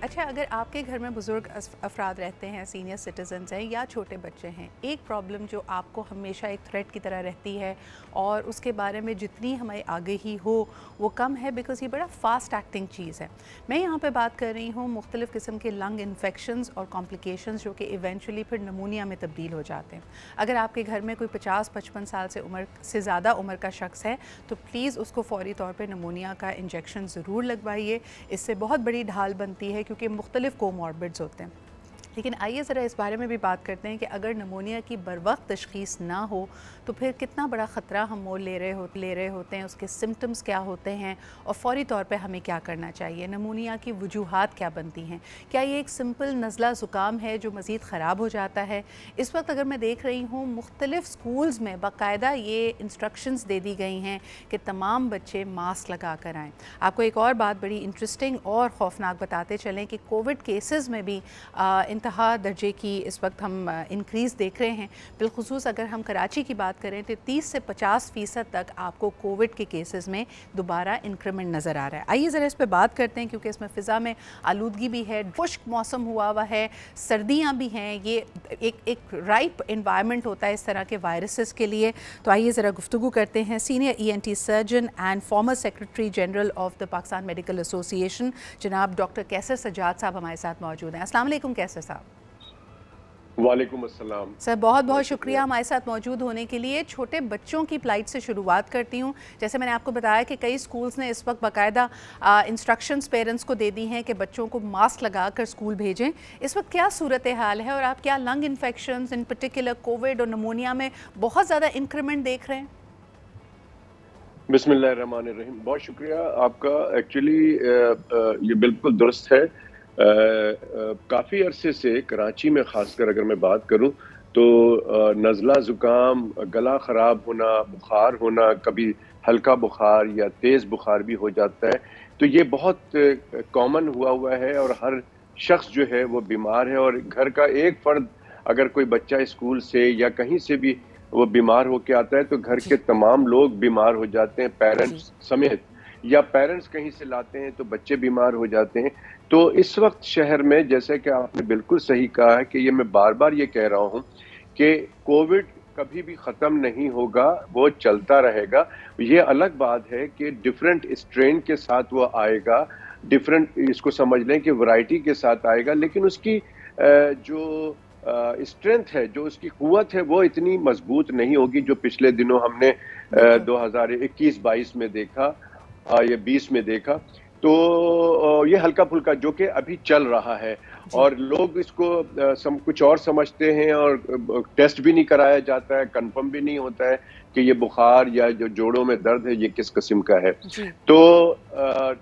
अच्छा, अगर आपके घर में बुज़ुर्ग अफराद रहते हैं, सीनियर सिटीज़न्स हैं या छोटे बच्चे हैं, एक प्रॉब्लम जो आपको हमेशा एक थ्रेट की तरह रहती है और उसके बारे में जितनी हमें आगाही हो वो कम है, बिकॉज़ ये बड़ा फ़ास्ट एक्टिंग चीज़ है। मैं यहाँ पे बात कर रही हूँ मुख्तलिफ़ किस्म के लंग इन्फेक्शंस और कॉम्प्लिकेशंस जो कि इवेंचुअली फिर नमूनिया में तब्दील हो जाते हैं। अगर आपके घर में कोई 50-55 साल से ज़्यादा उम्र का शख्स है तो प्लीज़ उसको फ़ौरी तौर पर नमूनिया का इंजेक्शन ज़रूर लगवाइए। इससे बहुत बड़ी ढाल बनती है क्योंकि मुख्तलिफ कोमॉर्बिड्स होते हैं। लेकिन आइए ज़रा इस बारे में भी बात करते हैं कि अगर नमूनिया की बरवक्त तशख़ीस ना हो तो फिर कितना बड़ा ख़तरा हम मोल ले रहे होते हैं, उसके सिम्टम्स क्या होते हैं और फ़ौरी तौर पे हमें क्या करना चाहिए। नमूनिया की वजूहात क्या बनती हैं? क्या ये एक सिंपल नज़ला ज़ुकाम है जो मज़ीद ख़राब हो जाता है? इस वक्त अगर मैं देख रही हूँ मुख्तलिफ़ स्कूल्स में बाकायदा ये इंस्ट्रक्शंस दे दी गई हैं कि तमाम बच्चे मास्क लगा कर आएँ। आपको एक और बात बड़ी इंटरेस्टिंग और ख़ौफनाक बताते चलें कि कोविड केसेस में भी इंतहा दर्जे की इस वक्त हम इंक्रीज़ देख रहे हैं। बिलखुसूस अगर हम कराची की बात करें तो 30 से 50% तक आपको कोविड के केसेस में दोबारा इंक्रीमेंट नज़र आ रहा है। आइए ज़रा इस पर बात करते हैं क्योंकि इसमें फ़िज़ा में आलूदगी भी है, खुश्क मौसम हुआ है, सर्दियाँ भी हैं, ये एक राइप इन्वायरमेंट होता है इस तरह के वायरसेस के लिए। तो आइए ज़रा गुफ्तगू करते हैं senior ENT surgeon and former secretary general of the Pakistan medical association जनाब डॉक्टर कैसर सज्जाद साहब हमारे साथ मौजूद हैं। अस्सलाम वालेकुम कैसर साहब। वालेकुम अस्सलाम। सर बहुत बहुत शुक्रिया हमारे साथ मौजूद होने के लिए। छोटे बच्चों की फ़्लाइट से शुरुआत करती हूँ। जैसे मैंने आपको बताया कि कई स्कूल्स ने इस वक्त बाकायदा इंस्ट्रक्शंस पेरेंट्स को दे दी हैं कि बच्चों को मास्क लगा कर स्कूल भेजें। इस वक्त क्या सूरत हाल है और आप क्या लंग इन्फेक्शंस इन पर्टिकुलर कोविड और नमोनिया में बहुत ज़्यादा इंक्रीमेंट देख रहे हैं? बिस्मिल्लाहिर्रहमानिर्रहीम। बहुत शुक्रिया आपका। एक्चुअली ये बिल्कुल दुरुस्त है। काफ़ी अरसे से कराची में ख़ासकर अगर मैं बात करूं तो नज़ला ज़ुकाम, गला ख़राब होना, बुखार होना, कभी हल्का बुखार या तेज़ बुखार भी हो जाता है। तो ये बहुत कॉमन हुआ है और हर शख्स जो है वो बीमार है और घर का एक फ़र्द अगर कोई बच्चा स्कूल से या कहीं से भी वो बीमार होके आता है तो घर के तमाम लोग बीमार हो जाते हैं, पेरेंट्स समेत, या पेरेंट्स कहीं से लाते हैं तो बच्चे बीमार हो जाते हैं। तो इस वक्त शहर में, जैसे कि आपने बिल्कुल सही कहा है कि ये मैं बार बार ये कह रहा हूँ कि कोविड कभी भी ख़त्म नहीं होगा, वो चलता रहेगा। ये अलग बात है कि डिफरेंट स्ट्रेन के साथ वो आएगा, डिफरेंट इसको समझ लें कि वैरायटी के साथ आएगा, लेकिन उसकी जो स्ट्रेंथ है, जो उसकी कुव्वत है, वो इतनी मजबूत नहीं होगी जो पिछले दिनों हमने 2021-22 में देखा या 20 में देखा। तो ये हल्का फुल्का जो कि अभी चल रहा है और लोग इसको कुछ और समझते हैं और टेस्ट भी नहीं कराया जाता है, कंफर्म भी नहीं होता है कि ये बुखार या जो जोड़ों में दर्द है ये किस किस्म का है। तो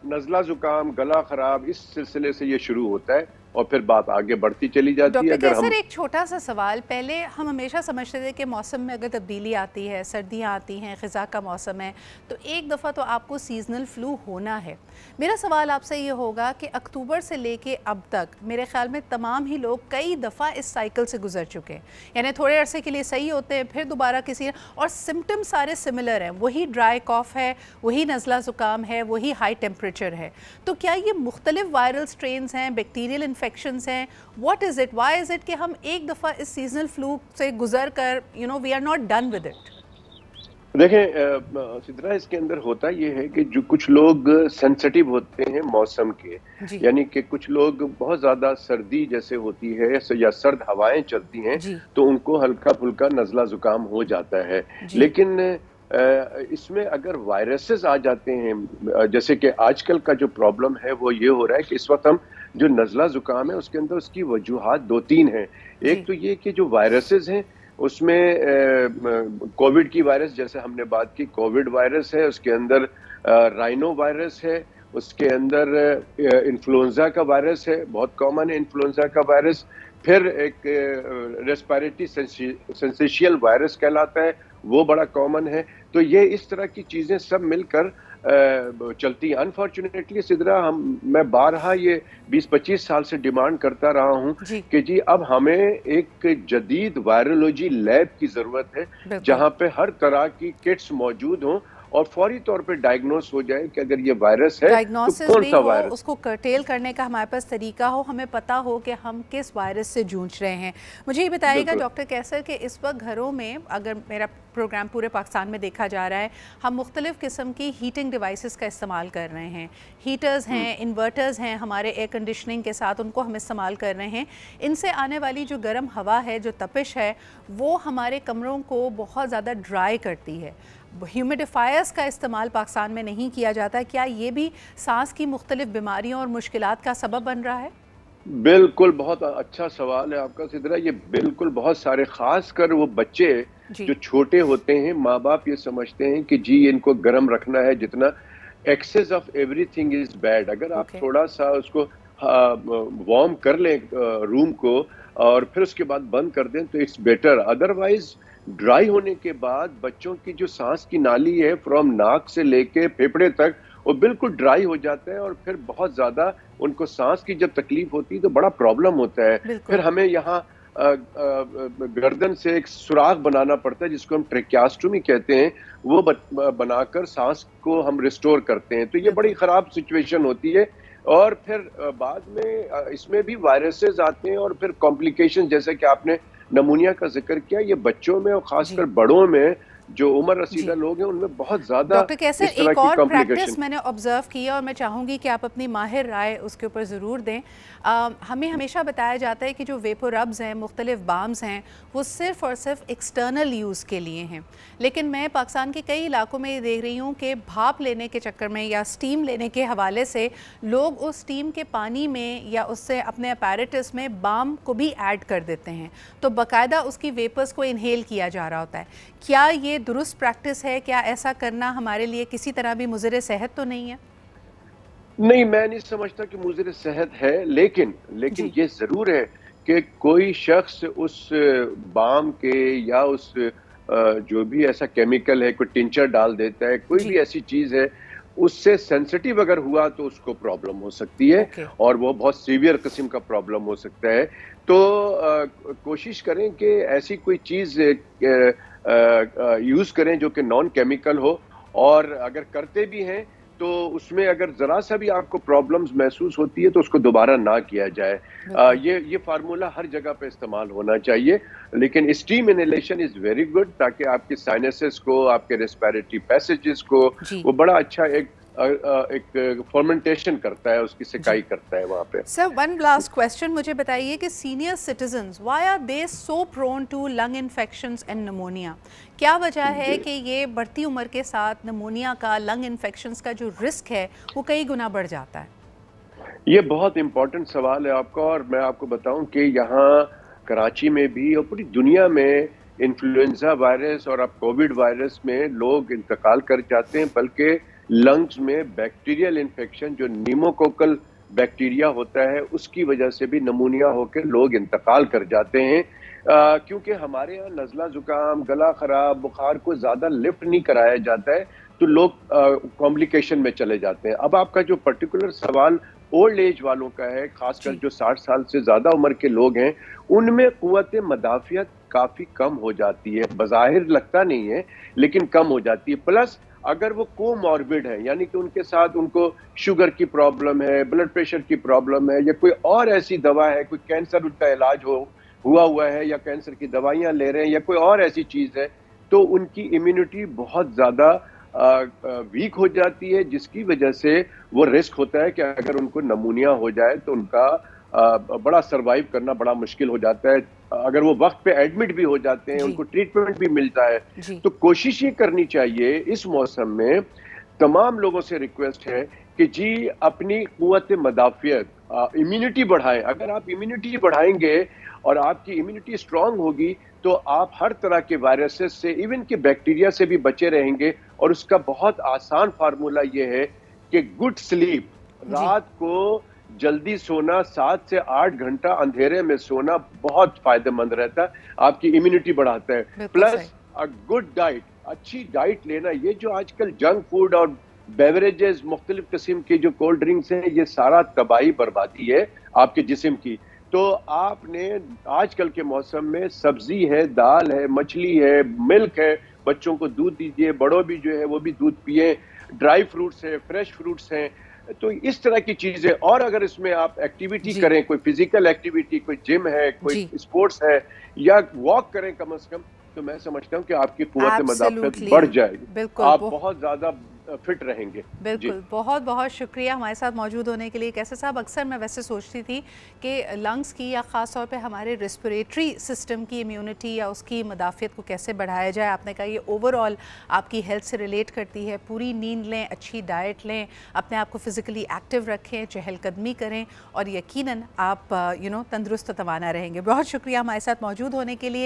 नज़ला जुकाम, गला खराब, इस सिलसिले से ये शुरू होता है और फिर बात आगे बढ़ती चली जाती है। अगर हम एक छोटा सा सवाल, पहले हम हमेशा समझते थे कि मौसम में अगर तब्दीली आती है, सर्दियाँ आती हैं, ख़िज़ा का मौसम है, तो एक दफ़ा तो आपको सीजनल फ्लू होना है। मेरा सवाल आपसे ये होगा कि अक्टूबर से लेके अब तक मेरे ख्याल में तमाम ही लोग कई दफ़ा इस साइकिल से गुजर चुके हैं, यानी थोड़े अरसे के लिए सही होते हैं, फिर दोबारा किसी, और सिम्टम सारे सिमिलर हैं, वही ड्राई कॉफ है, वही नज़ला ज़ुकाम है, वही हाई टेम्परेचर है। तो क्या ये मुख्तलिफ वायरल स्ट्रेन्स हैं, बैक्टीरियल इन्फेक्शंस हैं, what is it, why is it कि हम एक दफ़ा इस सीजनल फ्लू से गुजर कर we are not done with it? देखें सिद्रा, इसके अंदर होता ये है कि जो कुछ लोग सेंसिटिव होते हैं मौसम के, यानी कि कुछ लोग बहुत ज़्यादा सर्दी जैसे होती है या सर्द हवाएं चलती हैं तो उनको हल्का फुल्का नज़ला ज़ुकाम हो जाता है। लेकिन इसमें अगर वायरसेस आ जाते हैं, जैसे कि आजकल का जो प्रॉब्लम है वो ये हो रहा है कि इस वक्त हम जो नज़ला ज़ुकाम है उसके अंदर उसकी वजूहात 2-3 हैं। एक तो ये कि जो वायरसेस हैं उसमें कोविड की वायरस, जैसे हमने बात की, कोविड वायरस है, उसके अंदर राइनो वायरस है, उसके अंदर इन्फ्लुएंजा का वायरस है, बहुत कॉमन है इन्फ्लुएंजा का वायरस। फिर एक रेस्पिरेटरी सेंसेशियल वायरस कहलाता है, वो बड़ा कॉमन है। तो ये इस तरह की चीज़ें सब मिलकर चलती है। अनफॉर्चुनेटली सिद्रा, मैं बारहा ये 20-25 साल से डिमांड करता रहा हूँ कि जी अब हमें एक जदीद वायरोलॉजी लैब की ज़रूरत है जहाँ पे हर तरह की किट्स मौजूद हों और फौरी तौर पे डायग्नोस हो जाए कि अगर ये वायरस है तो डायग्नोसिस कौन भी सा हो, वायरस। उसको कर्टेल करने का हमारे पास तरीका हो, हमें पता हो कि हम किस वायरस से जूझ रहे हैं। मुझे ये बताइएगा डॉक्टर कैसर कि इस वक्त घरों में, अगर मेरा प्रोग्राम पूरे पाकिस्तान में देखा जा रहा है, हम मुख्तलिफ़ किस्म की हीटिंग डिवाइसेस का इस्तेमाल कर रहे हैं। हीटर्स हैं, इन्वर्टर्स हैं, हमारे एयर कंडीशनिंग के साथ उनको हम इस्तेमाल कर रहे हैं। इनसे आने वाली जो गर्म हवा है, जो तपिश है, वो हमारे कमरों को बहुत ज़्यादा ड्राई करती है। ह्यूमिडिफायर्स का इस्तेमाल पाकिस्तान में नहीं किया जाता। क्या ये भी सांस की मुख्तलिफ बीमारियों और मुश्किलात का सबब बन रहा है? बिल्कुल, बहुत अच्छा सवाल है आपका सिद्रा। ये बिल्कुल बहुत सारे, खास कर वो बच्चे जो छोटे होते हैं, माँ बाप ये समझते हैं कि जी इनको गर्म रखना है, जितना excess of everything is bad. अगर आप थोड़ा सा उसको वार्म कर लें रूम को और फिर उसके बाद बंद कर दें तो इट्स बेटर। अदरवाइज ड्राई होने के बाद बच्चों की जो सांस की नाली है, फ्रॉम नाक से लेके फेफड़े तक, वो बिल्कुल ड्राई हो जाता है और फिर बहुत ज्यादा उनको सांस की जब तकलीफ होती है तो बड़ा प्रॉब्लम होता है। फिर हमें यहाँ गर्दन से एक सुराख बनाना पड़ता है जिसको हम ट्रेकियास्टोमी कहते हैं, वो बनाकर सांस को हम रिस्टोर करते हैं। तो ये बड़ी खराब सिचुएशन होती है और फिर बाद में इसमें भी वायरसेस आते हैं और फिर कॉम्प्लिकेशन, जैसे कि आपने नमूनिया का जिक्र किया, ये बच्चों में और खासकर बड़ों में जो उम्र रसीदा लोग हैं उनमें बहुत ज्यादा। डॉक्टर कैसर, एक और प्रैक्टिस मैंने ऑब्जर्व किया और मैं चाहूँगी कि आप अपनी माहिर राय उसके ऊपर ज़रूर दें। हमें हमेशा बताया जाता है कि जो वेपर रब्स हैं, मुख्तलिफ बाम्स हैं, वो सिर्फ़ और सिर्फ एक्सटर्नल यूज़ के लिए हैं। लेकिन मैं पाकिस्तान के कई इलाकों में ये देख रही हूँ कि भाप लेने के चक्कर में या स्टीम लेने के हवाले से लोग उस स्टीम के पानी में या उससे अपने अपैरेटस में बाम को भी ऐड कर देते हैं, तो बाकायदा उसकी वेपर्स को इनहेल किया जा रहा होता है। क्या ये दुरुस्त प्रैक्टिस है? क्या ऐसा करना हमारे लिए किसी तरह भी मुज़र सेहत तो नहीं है? नहीं, मैं नहीं समझता कि मुज़र सेहत है, लेकिन ये जरूर है कि कोई शख्स उस बाम के या उस जो भी ऐसा केमिकल है, कोई टिंचर डाल देता है, कोई भी ऐसी चीज है, उससे सेंसिटिव अगर हुआ तो उसको प्रॉब्लम हो सकती है और वो बहुत सीवियर किस्म का प्रॉब्लम हो सकता है। तो कोशिश करें कि ऐसी कोई चीज यूज करें जो कि नॉन केमिकल हो, और अगर करते भी हैं तो उसमें अगर जरा सा भी आपको प्रॉब्लम्स महसूस होती है तो उसको दोबारा ना किया जाए। ये फार्मूला हर जगह पे इस्तेमाल होना चाहिए। लेकिन steam inhalation is very good, ताकि आपके साइनसेस को, आपके रेस्पिरेटरी पैसेजेस को वो बड़ा अच्छा एक फर्मेंटेशन करता है, उसकी सिकाई करता है वहाँ पे। सर, वन लास्ट क्वेश्चन, मुझे बताइए कि senior citizens, why are they so prone to lung infections and pneumonia? क्या वजह है कि ये बढ़ती उम्र के साथ निमोनिया का, लंग इन्फेक्शंस का जो रिस्क है वो कई गुना बढ़ जाता है? ये बहुत इंपॉर्टेंट सवाल है आपका, और मैं आपको बताऊं कि यहाँ कराची में भी और पूरी दुनिया में इन्फ्लुएंजा वायरस और अब कोविड वायरस में लोग इंतकाल कर जाते हैं, बल्कि लंग्स में बैक्टीरियल इन्फेक्शन, जो नीमोकोकल बैक्टीरिया होता है, उसकी वजह से भी नमूनिया होकर लोग इंतकाल कर जाते हैं। क्योंकि हमारे यहाँ नज़ला जुकाम, गला खराब, बुखार को ज़्यादा लिफ्ट नहीं कराया जाता है, तो लोग कॉम्प्लिकेशन में चले जाते हैं। अब आपका जो पर्टिकुलर सवाल ओल्ड एज वालों का है, खासकर जो 60 साल से ज़्यादा उम्र के लोग हैं, उनमें क़ुव्वत मदाफ़ियत काफ़ी कम हो जाती है। बज़ाहिर लगता नहीं है लेकिन कम हो जाती है। प्लस अगर वो कोमॉर्बिड है, यानी कि उनके साथ उनको शुगर की प्रॉब्लम है, ब्लड प्रेशर की प्रॉब्लम है, या कोई और ऐसी दवा है, कोई कैंसर का इलाज हुआ हुआ है, या कैंसर की दवाइयाँ ले रहे हैं, या कोई और ऐसी चीज़ है, तो उनकी इम्यूनिटी बहुत ज़्यादा वीक हो जाती है, जिसकी वजह से वो रिस्क होता है कि अगर उनको नमूनिया हो जाए तो उनका बड़ा सरवाइव करना बड़ा मुश्किल हो जाता है। अगर वो वक्त पे एडमिट भी हो जाते हैं, उनको ट्रीटमेंट भी मिलता है। तो कोशिश ये करनी चाहिए इस मौसम में, तमाम लोगों से रिक्वेस्ट है कि जी अपनी क़ुव्वत मदाफ़ियत, इम्यूनिटी बढ़ाएं। अगर आप इम्यूनिटी बढ़ाएंगे और आपकी इम्यूनिटी स्ट्रांग होगी तो आप हर तरह के वायरसेस से, इवन के बैक्टीरिया से भी बचे रहेंगे। और उसका बहुत आसान फार्मूला ये है कि गुड स्लीप, रात को जल्दी सोना, 7 से 8 घंटा अंधेरे में सोना बहुत फायदेमंद रहता है, आपकी इम्यूनिटी बढ़ाता है। प्लस अ गुड डाइट, अच्छी डाइट लेना। ये जो आजकल जंक फूड और बेवरेजेस, मुख्तलिफ किस्म के जो कोल्ड ड्रिंक्स हैं, ये सारा तबाही बर्बादी है आपके जिस्म की। तो आपने आजकल के मौसम में सब्जी है, दाल है, मछली है, मिल्क है, बच्चों को दूध दीजिए, बड़ों भी जो है वो भी दूध पिए, ड्राई फ्रूट्स है, फ्रेश फ्रूट्स हैं। तो इस तरह की चीजें, और अगर इसमें आप एक्टिविटी जी करें, कोई फिजिकल एक्टिविटी, कोई जिम है, कोई जी, स्पोर्ट्स है, या वॉक करें कम से कम, तो मैं समझता हूँ कि आपकी कुव्वत मदाफ़त एब्सोल्युटली, बढ़ जाएगी, बिल्कुल। आप बहुत ज्यादा फिट रहेंगे। जी। बिल्कुल, बहुत बहुत शुक्रिया हमारे साथ मौजूद होने के लिए। कैसे साहब, अक्सर मैं वैसे सोचती थी कि लंग्स की या ख़ास तौर पे हमारे रेस्पिरेटरी सिस्टम की इम्यूनिटी या उसकी मदाफ़ियत को कैसे बढ़ाया जाए। आपने कहा ये ओवरऑल आपकी हेल्थ से रिलेट करती है। पूरी नींद लें, अच्छी डाइट लें, अपने आप को फ़िज़िकली एक्टिव रखें, चहलकदमी करें और यकीनन आप तंदुरुस्त तवाना रहेंगे। बहुत शुक्रिया हमारे साथ मौजूद होने के लिए।